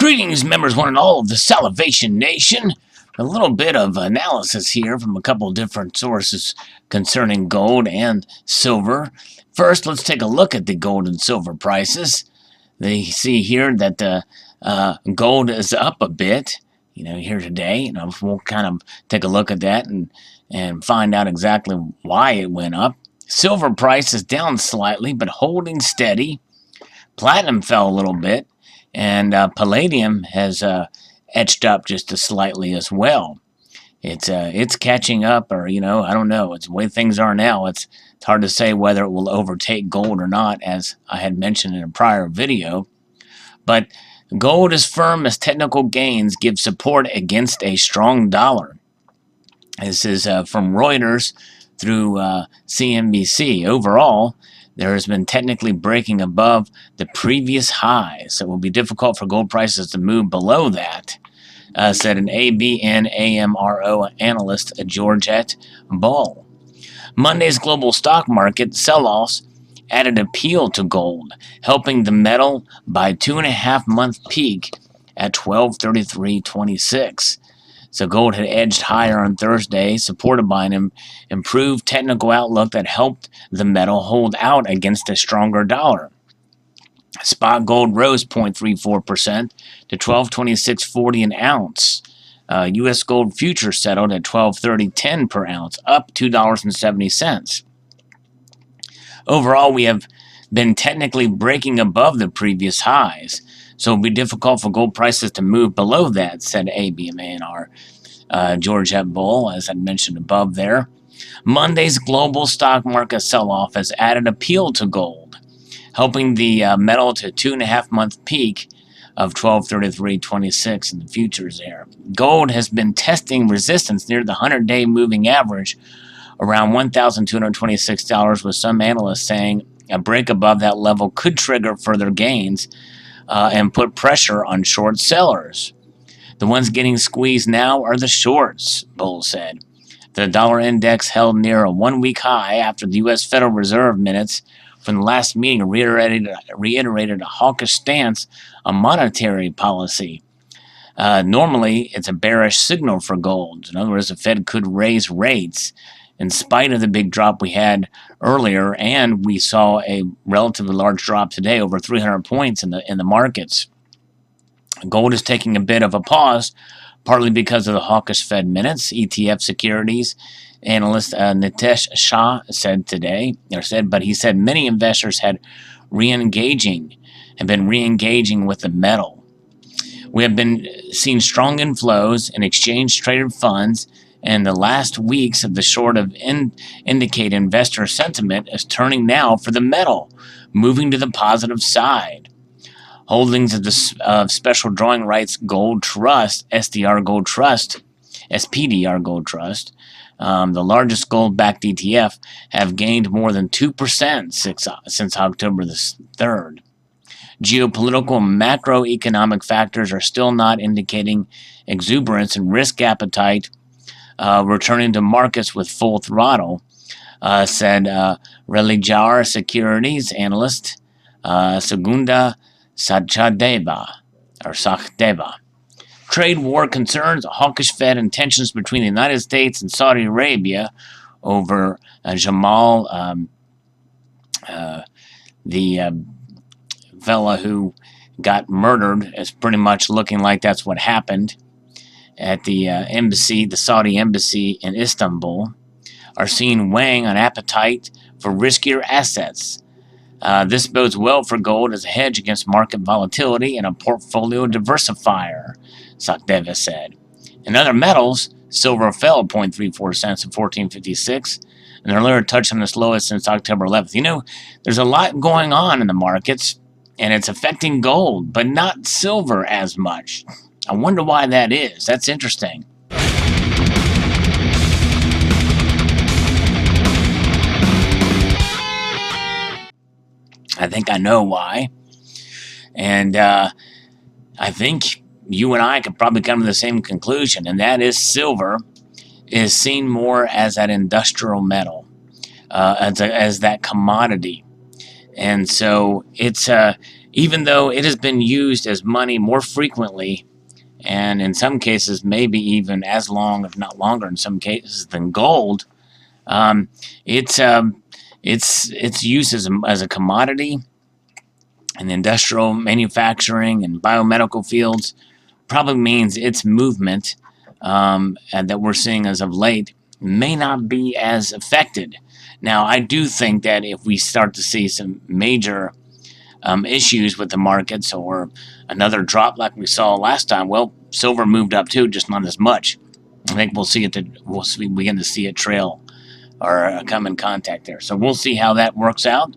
Greetings, members one and all of the Salivation Nation. A little bit of analysis here from a couple different sources concerning gold and silver. First, let's take a look at the gold and silver prices. They see here that the gold is up a bit, here today. We'll kind of take a look at that and find out exactly why it went up. Silver price is down slightly, but holding steady. Platinum fell a little bit. And palladium has etched up just slightly as well. It's catching up, or I don't know. It's the way things are now. It's hard to say whether it will overtake gold or not, as I had mentioned in a prior video. But gold is firm as technical gains give support against a strong dollar. This is from Reuters through CNBC. Overall, there has been technically breaking above the previous highs, so it will be difficult for gold prices to move below that, said an ABN AMRO analyst, Georgette Ball. Monday's global stock market sell-offs added appeal to gold, helping the metal by 2.5-month peak at 1233.26. So gold had edged higher on Thursday, supported by an improved technical outlook that helped the metal hold out against a stronger dollar. Spot gold rose 0.34% to $1226.40 an ounce. U.S. gold futures settled at $1230.10 per ounce, up $2.70. Overall, we have been technically breaking above the previous highs, so it'll be difficult for gold prices to move below that, said ABMANR Georgette Bull, as I mentioned above there. Monday's global stock market sell-off has added appeal to gold, helping the metal to 2.5-month peak of 1233.26 in the futures there. Gold has been testing resistance near the 100-day moving average around $1,226, with some analysts saying a break above that level could trigger further gains and put pressure on short sellers. The ones getting squeezed now are the shorts, Bull said. The dollar index held near a one-week high after the U.S. Federal Reserve minutes from the last meeting reiterated a hawkish stance on monetary policy. Normally, it's a bearish signal for gold. In other words, the Fed could raise rates in spite of the big drop we had earlier, and we saw a relatively large drop today, over 300 points in the markets. Gold is taking a bit of a pause, partly because of the hawkish Fed minutes. ETF securities analyst Nitesh Shah said, but he said many investors had been re-engaging with the metal. We have been seeing strong inflows in exchange-traded funds, and the last weeks of the short of indicate investor sentiment is turning now for the metal, moving to the positive side. Holdings of the Special Drawing Rights Gold Trust, SDR Gold Trust, SPDR Gold Trust, the largest gold-backed ETF, have gained more than 2% since October the 3rd. Geopolitical and macroeconomic factors are still not indicating exuberance and risk appetite returning to markets with full throttle, said Relijar Securities analyst Sugunda Sachdeva. Trade war concerns, hawkish Fed, and tensions between the United States and Saudi Arabia over Jamal, the fella who got murdered, is pretty much looking like that's what happened at the embassy, the Saudi embassy in Istanbul, are seen weighing on appetite for riskier assets. This bodes well for gold as a hedge against market volatility and a portfolio diversifier, Sakdeva said. In other metals, silver fell 0.34 cents to $14.56, and earlier touched on its lowest since October 11th. There's a lot going on in the markets, and it's affecting gold, but not silver as much. I wonder why that is. That's interesting. I think I know why. And I think you and I could probably come to the same conclusion, and that is silver is seen more as that industrial metal, as that commodity. And so it's even though it has been used as money more frequently, and in some cases maybe even as long, if not longer, in some cases than gold. Um, it's its use as a commodity in industrial manufacturing and biomedical fields probably means its movement and that we're seeing as of late may not be as affected. Now, I do think that if we start to see some major issues with the markets or another drop like we saw last time, well, silver moved up too, just not as much. I think we'll begin to see it trail or come in contact there. So we'll see how that works out.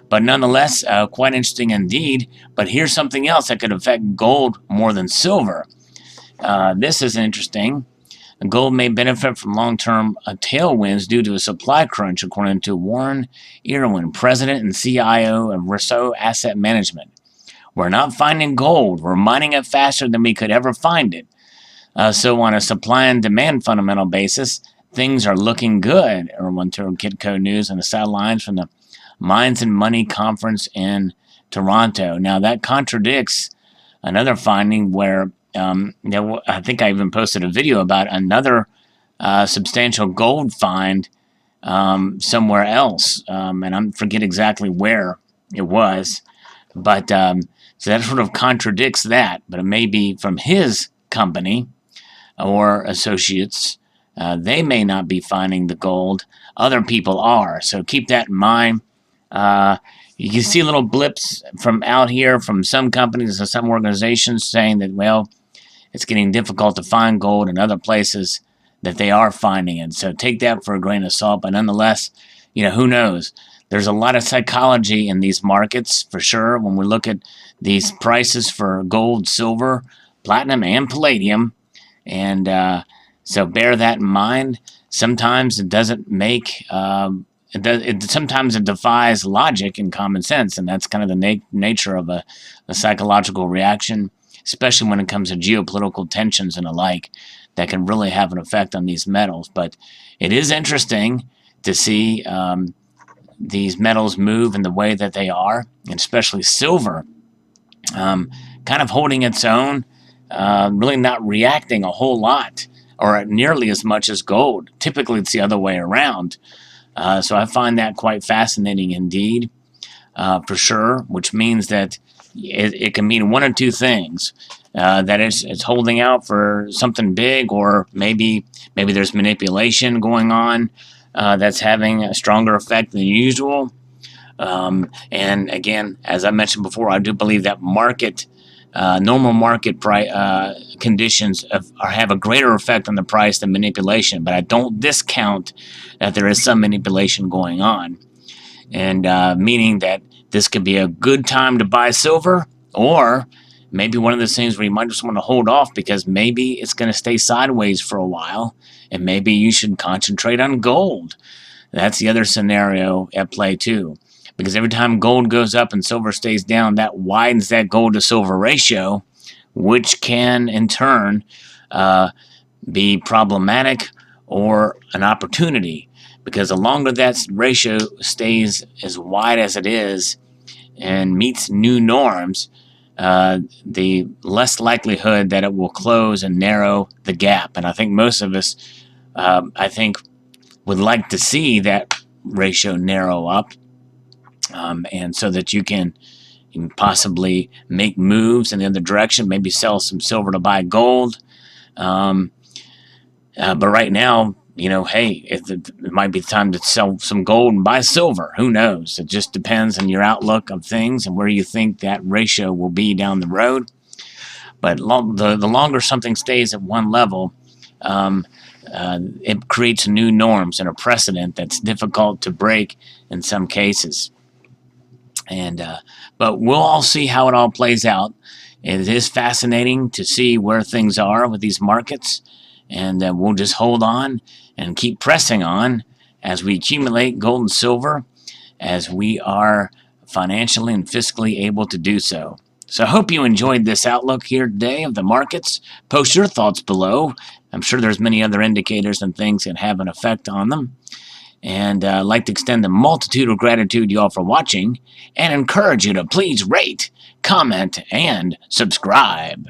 But nonetheless, quite interesting indeed. But here's something else that could affect gold more than silver. This is interesting. Gold may benefit from long-term tailwinds due to a supply crunch, according to Warren Irwin, president and CIO of Rousseau Asset Management. We're not finding gold. We're mining it faster than we could ever find it. So on a supply and demand fundamental basis, things are looking good, Irwin told Kitco News on the sidelines from the Mines and Money Conference in Toronto. Now, that contradicts another finding where I think I even posted a video about another substantial gold find somewhere else, and I forget exactly where it was. But so that sort of contradicts that, but it may be from his company or associates. They may not be finding the gold. Other people are. So keep that in mind. You can see little blips from out here from some companies and some organizations saying that, well, it's getting difficult to find gold in other places that they are finding it. So take that for a grain of salt. But nonetheless, who knows? There's a lot of psychology in these markets for sure. When we look at these prices for gold, silver, platinum, and palladium, and so bear that in mind. Sometimes it doesn't make sometimes it defies logic and common sense, and that's kind of the nature of a psychological reaction, especially when it comes to geopolitical tensions and the like, that can really have an effect on these metals. But it is interesting to see these metals move in the way that they are, and especially silver, kind of holding its own, really not reacting a whole lot or nearly as much as gold. Typically, it's the other way around. So I find that quite fascinating indeed, for sure, which means that it can mean one or two things. That it's holding out for something big, or maybe there's manipulation going on that's having a stronger effect than usual. And again, as I mentioned before, I do believe that normal market conditions have a greater effect on the price than manipulation, but I don't discount that there is some manipulation going on, and meaning that this could be a good time to buy silver, or maybe one of those things where you might just want to hold off because maybe it's going to stay sideways for a while, and maybe you should concentrate on gold. That's the other scenario at play too. Because every time gold goes up and silver stays down, that widens that gold to silver ratio, which can in turn be problematic or an opportunity. Because the longer that ratio stays as wide as it is and meets new norms, the less likelihood that it will close and narrow the gap. And I think most of us, would like to see that ratio narrow up. And so that you can possibly make moves in the other direction, maybe sell some silver to buy gold. But right now, hey, it might be time to sell some gold and buy silver. Who knows? It just depends on your outlook of things and where you think that ratio will be down the road. But the longer something stays at one level, it creates new norms and a precedent that's difficult to break in some cases. But we'll all see how it all plays out. It is fascinating to see where things are with these markets, and we'll just hold on and keep pressing on as we accumulate gold and silver, as we are financially and fiscally able to do so. So I hope you enjoyed this outlook here today of the markets. Post your thoughts below. I'm sure there's many other indicators and things that have an effect on them. And I'd like to extend a multitude of gratitude to you all for watching and encourage you to please rate, comment, and subscribe.